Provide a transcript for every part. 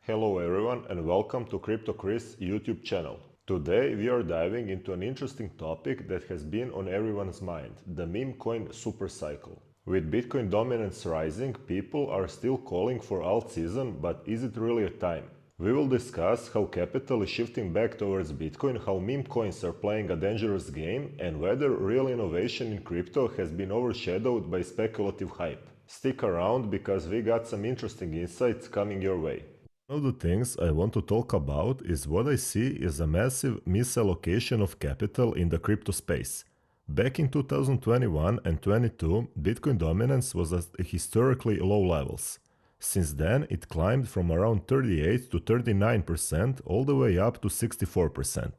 Hello everyone and welcome to Crypto Chris YouTube channel. Today we are diving into an interesting topic that has been on everyone's mind, the Memecoin Supercycle. With Bitcoin dominance rising, people are still calling for alt season, but is it really a time? We will discuss how capital is shifting back towards Bitcoin, how meme coins are playing a dangerous game, and whether real innovation in crypto has been overshadowed by speculative hype. Stick around because we got some interesting insights coming your way. One of the things I want to talk about is what I see is a massive misallocation of capital in the crypto space. Back in 2021 and 22, Bitcoin dominance was at historically low levels. Since then, it climbed from around 38 to 39% all the way up to 64%.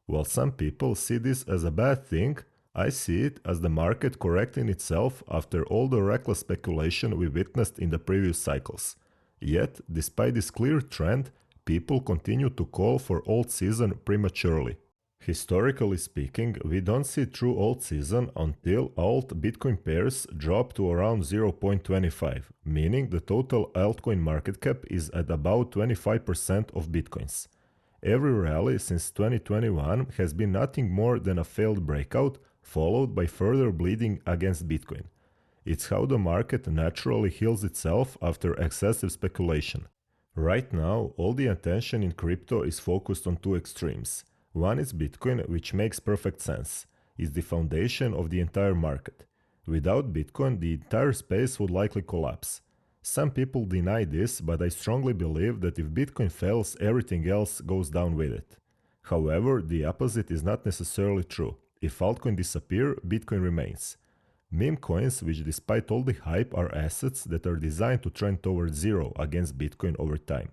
While some people see this as a bad thing, I see it as the market correcting itself after all the reckless speculation we witnessed in the previous cycles. Yet, despite this clear trend, people continue to call for alt season prematurely. Historically speaking, we don't see true alt season until alt Bitcoin pairs drop to around 0.25, meaning the total altcoin market cap is at about 25% of Bitcoins. Every rally since 2021 has been nothing more than a failed breakout, followed by further bleeding against Bitcoin. It's how the market naturally heals itself after excessive speculation. Right now, all the attention in crypto is focused on two extremes. One is Bitcoin, which makes perfect sense. It's the foundation of the entire market. Without Bitcoin, the entire space would likely collapse. Some people deny this, but I strongly believe that if Bitcoin fails, everything else goes down with it. However, the opposite is not necessarily true. If altcoins disappear, Bitcoin remains. Meme coins, which despite all the hype are assets that are designed to trend towards zero against Bitcoin over time.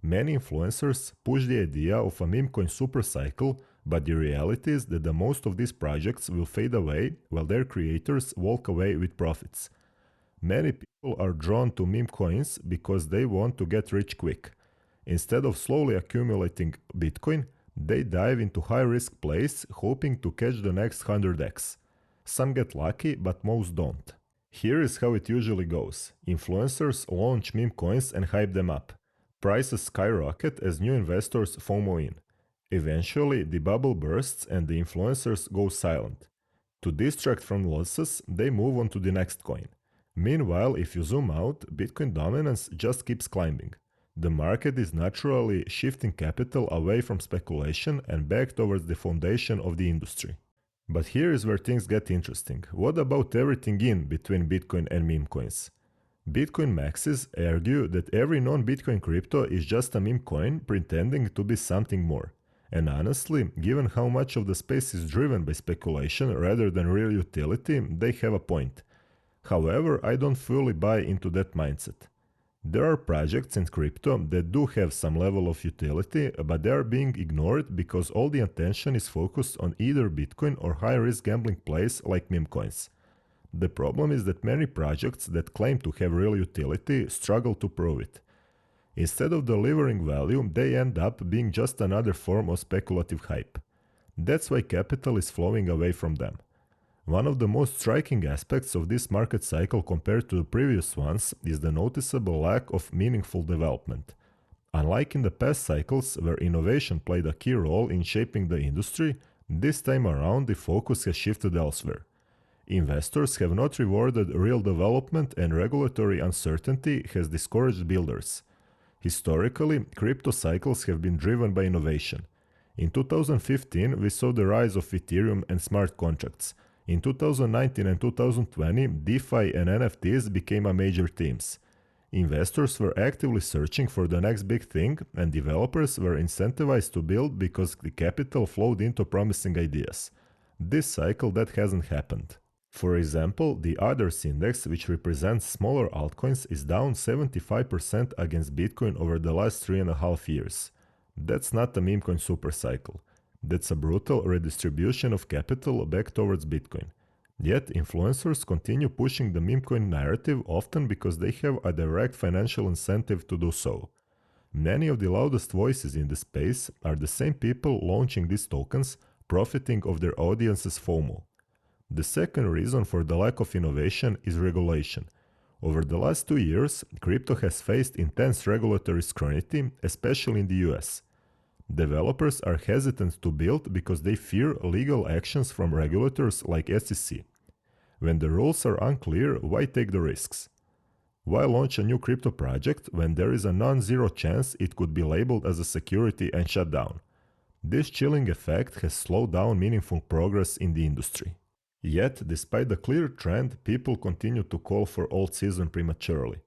Many influencers push the idea of a meme coin supercycle, but the reality is that the most of these projects will fade away while their creators walk away with profits. Many people are drawn to meme coins because they want to get rich quick. Instead of slowly accumulating Bitcoin, they dive into high-risk plays hoping to catch the next 100x. Some get lucky, but most don't. Here is how it usually goes. Influencers launch meme coins and hype them up. Prices skyrocket as new investors FOMO in. Eventually, the bubble bursts and the influencers go silent. To distract from losses, they move on to the next coin. Meanwhile, if you zoom out, Bitcoin dominance just keeps climbing. The market is naturally shifting capital away from speculation and back towards the foundation of the industry. But here is where things get interesting. What about everything in between Bitcoin and meme coins? Bitcoin maxis argue that every non-Bitcoin crypto is just a meme coin pretending to be something more. And honestly, given how much of the space is driven by speculation rather than real utility, they have a point. However, I don't fully buy into that mindset. There are projects in crypto that do have some level of utility, but they are being ignored because all the attention is focused on either Bitcoin or high-risk gambling plays like meme coins. The problem is that many projects that claim to have real utility struggle to prove it. Instead of delivering value, they end up being just another form of speculative hype. That's why capital is flowing away from them. One of the most striking aspects of this market cycle compared to the previous ones is the noticeable lack of meaningful development. Unlike in the past cycles where innovation played a key role in shaping the industry, this time around the focus has shifted elsewhere. Investors have not rewarded real development and regulatory uncertainty has discouraged builders. Historically, crypto cycles have been driven by innovation. In 2015, we saw the rise of Ethereum and smart contracts. In 2019 and 2020, DeFi and NFTs became a major themes. Investors were actively searching for the next big thing, and developers were incentivized to build because the capital flowed into promising ideas. This cycle that hasn't happened. For example, the Others index, which represents smaller altcoins, is down 75% against Bitcoin over the last 3.5 years. That's not a meme coin supercycle. That's a brutal redistribution of capital back towards Bitcoin. Yet influencers continue pushing the meme coin narrative often because they have a direct financial incentive to do so. Many of the loudest voices in the space are the same people launching these tokens, profiting of their audience's FOMO. The second reason for the lack of innovation is regulation. Over the last 2 years, crypto has faced intense regulatory scrutiny, especially in the US. Developers are hesitant to build because they fear legal actions from regulators like SEC. When the rules are unclear, why take the risks? Why launch a new crypto project when there is a non-zero chance it could be labeled as a security and shut down? This chilling effect has slowed down meaningful progress in the industry. Yet, despite the clear trend, people continue to call for alt season prematurely.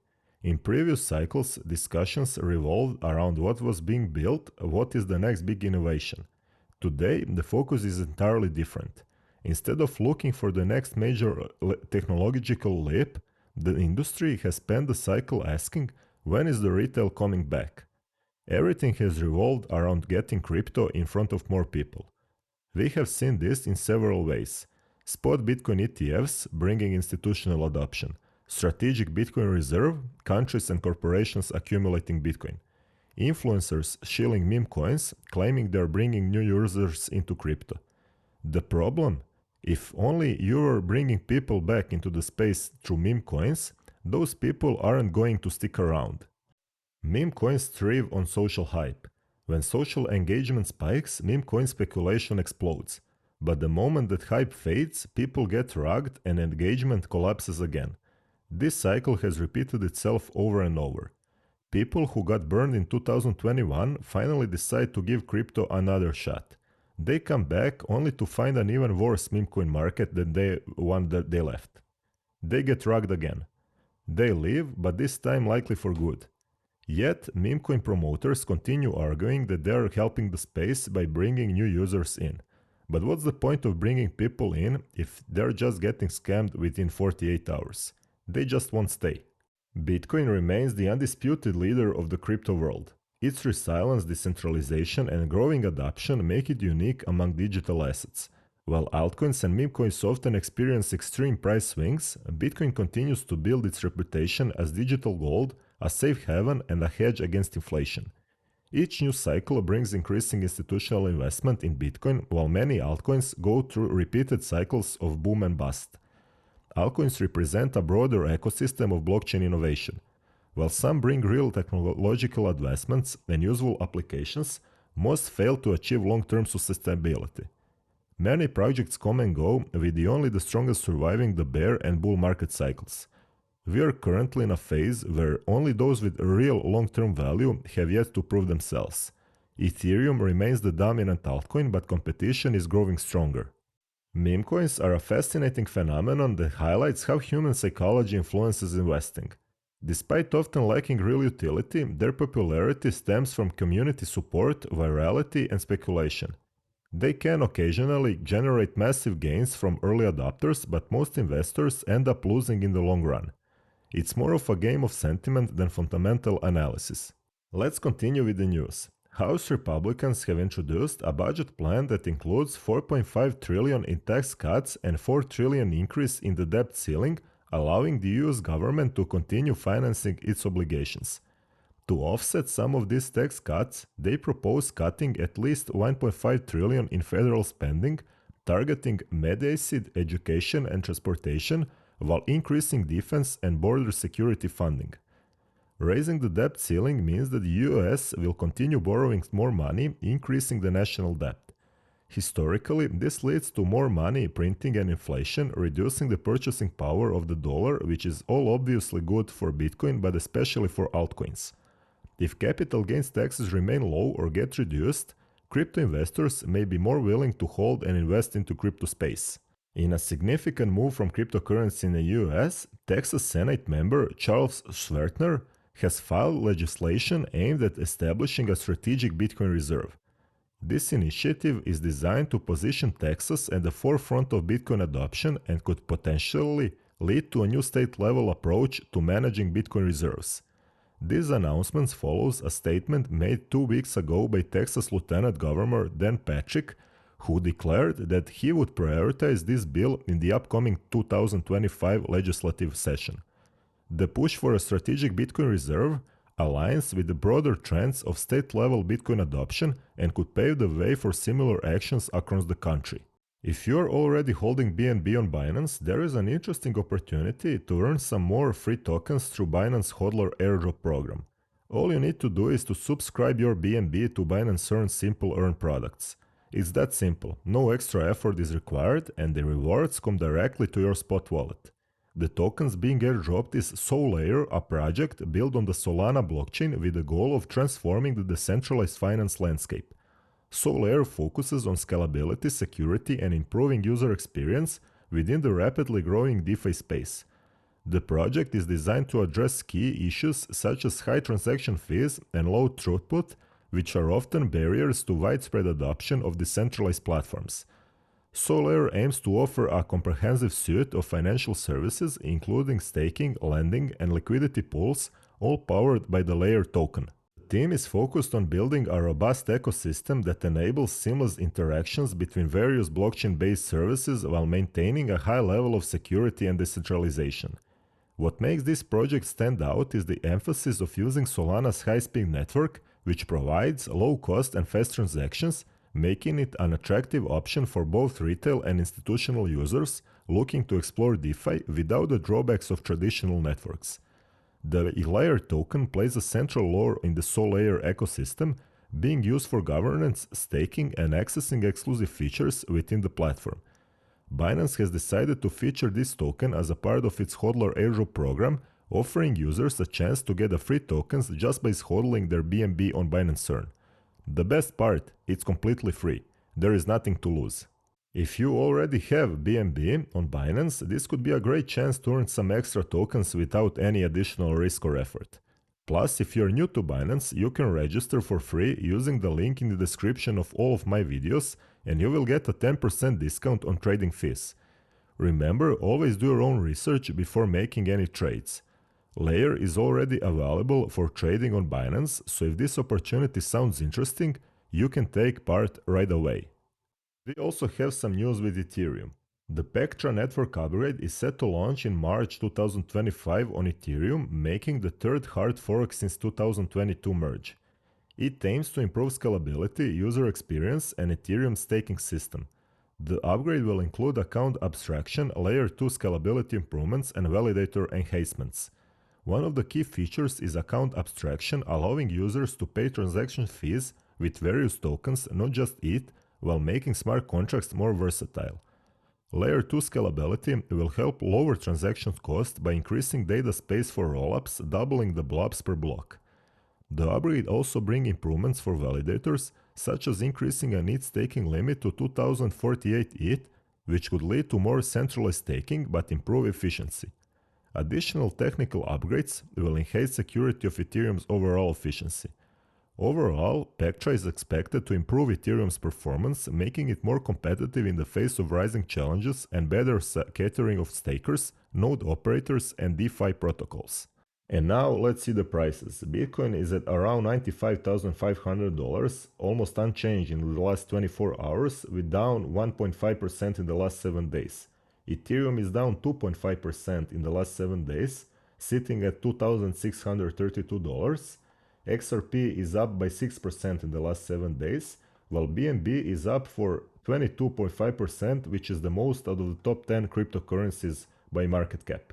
In previous cycles, discussions revolved around what was being built, what is the next big innovation. Today, the focus is entirely different. Instead of looking for the next major technological leap, the industry has spent the cycle asking, when is the retail coming back? Everything has revolved around getting crypto in front of more people. We have seen this in several ways. Spot Bitcoin ETFs bringing institutional adoption, strategic Bitcoin reserve, countries and corporations accumulating Bitcoin, influencers shilling meme coins, claiming they're bringing new users into crypto. The problem? If only you are bringing people back into the space through meme coins, those people aren't going to stick around. Meme coins thrive on social hype. When social engagement spikes, meme coin speculation explodes. But the moment that hype fades, people get rugged and engagement collapses again. This cycle has repeated itself over and over. People who got burned in 2021 finally decide to give crypto another shot. They come back only to find an even worse meme coin market than the one that they left. They get rugged again. They leave, but this time likely for good. Yet, meme coin promoters continue arguing that they are helping the space by bringing new users in. But what's the point of bringing people in if they're just getting scammed within 48 hours? They just won't stay. Bitcoin remains the undisputed leader of the crypto world. Its resilience, decentralization, and growing adoption make it unique among digital assets. While altcoins and meme coins often experience extreme price swings, Bitcoin continues to build its reputation as digital gold, a safe haven, and a hedge against inflation. Each new cycle brings increasing institutional investment in Bitcoin, while many altcoins go through repeated cycles of boom and bust. Altcoins represent a broader ecosystem of blockchain innovation. While some bring real technological advancements and useful applications, most fail to achieve long-term sustainability. Many projects come and go, with only the strongest surviving the bear and bull market cycles. We are currently in a phase where only those with real long-term value have yet to prove themselves. Ethereum remains the dominant altcoin, but competition is growing stronger. Meme coins are a fascinating phenomenon that highlights how human psychology influences investing. Despite often lacking real utility, their popularity stems from community support, virality, and speculation. They can occasionally generate massive gains from early adopters, but most investors end up losing in the long run. It's more of a game of sentiment than fundamental analysis. Let's continue with the news. House Republicans have introduced a budget plan that includes $4.5 trillion in tax cuts and $4 trillion increase in the debt ceiling, allowing the US government to continue financing its obligations. To offset some of these tax cuts, they propose cutting at least $1.5 trillion in federal spending, targeting Medicaid, education, and transportation, while increasing defense and border security funding. Raising the debt ceiling means that the US will continue borrowing more money, increasing the national debt. Historically, this leads to more money printing and inflation, reducing the purchasing power of the dollar, which is all obviously good for Bitcoin, but especially for altcoins. If capital gains taxes remain low or get reduced, crypto investors may be more willing to hold and invest into crypto space. In a significant move from cryptocurrency in the US, Texas Senate member Charles Schwertner has filed legislation aimed at establishing a strategic Bitcoin reserve. This initiative is designed to position Texas at the forefront of Bitcoin adoption and could potentially lead to a new state-level approach to managing Bitcoin reserves. This announcement follows a statement made 2 weeks ago by Texas Lieutenant Governor Dan Patrick, who declared that he would prioritize this bill in the upcoming 2025 legislative session. The push for a strategic Bitcoin reserve aligns with the broader trends of state-level Bitcoin adoption and could pave the way for similar actions across the country. If you're already holding BNB on Binance, there is an interesting opportunity to earn some more free tokens through Binance Hodler airdrop program. All you need to do is to subscribe your BNB to Binance Earn Simple Earn products. It's that simple, no extra effort is required, and the rewards come directly to your spot wallet. The tokens being airdropped is SolLayer, a project built on the Solana blockchain with the goal of transforming the decentralized finance landscape. SolAir focuses on scalability, security, and improving user experience within the rapidly growing DeFi space. The project is designed to address key issues such as high transaction fees and low throughput, which are often barriers to widespread adoption of decentralized platforms. SolAir aims to offer a comprehensive suite of financial services, including staking, lending, and liquidity pools, all powered by the Layer token. The team is focused on building a robust ecosystem that enables seamless interactions between various blockchain-based services while maintaining a high level of security and decentralization. What makes this project stand out is the emphasis of using Solana's high-speed network, which provides low cost and fast transactions, making it an attractive option for both retail and institutional users looking to explore DeFi without the drawbacks of traditional networks. The Layer token plays a central role in the SolLayer ecosystem, being used for governance, staking, and accessing exclusive features within the platform. Binance has decided to feature this token as a part of its hodler airdrop program, offering users a chance to get free tokens just by hodling their BNB on Binance Earn. The best part, it's completely free. There is nothing to lose. If you already have BNB on Binance, this could be a great chance to earn some extra tokens without any additional risk or effort. Plus, if you're new to Binance, you can register for free using the link in the description of all of my videos, and you will get a 10% discount on trading fees. Remember, always do your own research before making any trades. Layer is already available for trading on Binance, so if this opportunity sounds interesting, you can take part right away. We also have some news with Ethereum. The Pectra network upgrade is set to launch in March 2025 on Ethereum, making the third hard fork since 2022 merge. It aims to improve scalability, user experience, and Ethereum's staking system. The upgrade will include account abstraction, layer 2 scalability improvements, and validator enhancements. One of the key features is account abstraction, allowing users to pay transaction fees with various tokens, not just ETH, while making smart contracts more versatile. Layer 2 scalability will help lower transaction cost by increasing data space for rollups, doubling the blobs per block. The upgrade also brings improvements for validators, such as increasing an ETH staking limit to 2048 ETH, which could lead to more centralized staking but improve efficiency. Additional technical upgrades will enhance security of Ethereum's overall efficiency. Overall, Pectra is expected to improve Ethereum's performance, making it more competitive in the face of rising challenges and better catering of stakers, node operators, and DeFi protocols. And now let's see the prices. Bitcoin is at around $95,500, almost unchanged in the last 24 hours, with down 1.5% in the last 7 days. Ethereum is down 2.5% in the last 7 days, sitting at $2,632. XRP is up by 6% in the last 7 days, while BNB is up for 22.5%, which is the most out of the top 10 cryptocurrencies by market cap.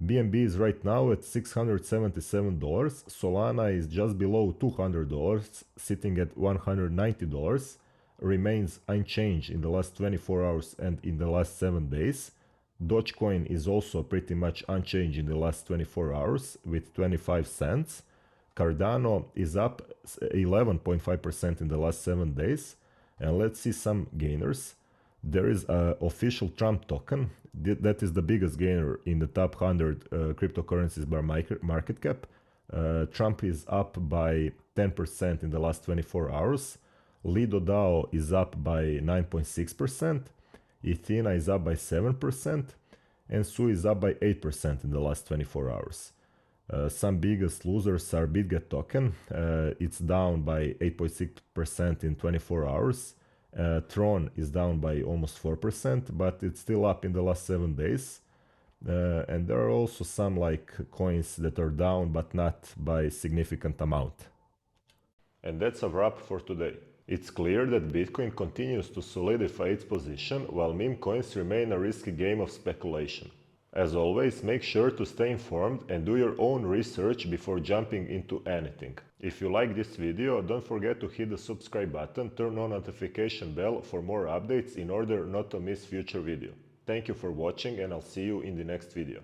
BNB is right now at $677, Solana is just below $200, sitting at $190, remains unchanged in the last 24 hours and in the last 7 days. Dogecoin is also pretty much unchanged in the last 24 hours with 25 cents. Cardano is up 11.5% in the last 7 days. And let's see some gainers. There is an official Trump token. That is the biggest gainer in the top 100 cryptocurrencies by market cap. Trump is up by 10% in the last 24 hours. Lido DAO is up by 9.6%. Ethena is up by 7%. And SU is up by 8% in the last 24 hours. Some biggest losers are BitGet token. It's down by 8.6% in 24 hours. Tron is down by almost 4%, but it's still up in the last 7 days. And there are also some like coins that are down, but not by significant amount. And that's a wrap for today. It's clear that Bitcoin continues to solidify its position while meme coins remain a risky game of speculation. As always, make sure to stay informed and do your own research before jumping into anything. If you like this video, don't forget to hit the subscribe button, turn on notification bell for more updates in order not to miss future video. Thank you for watching and I'll see you in the next video.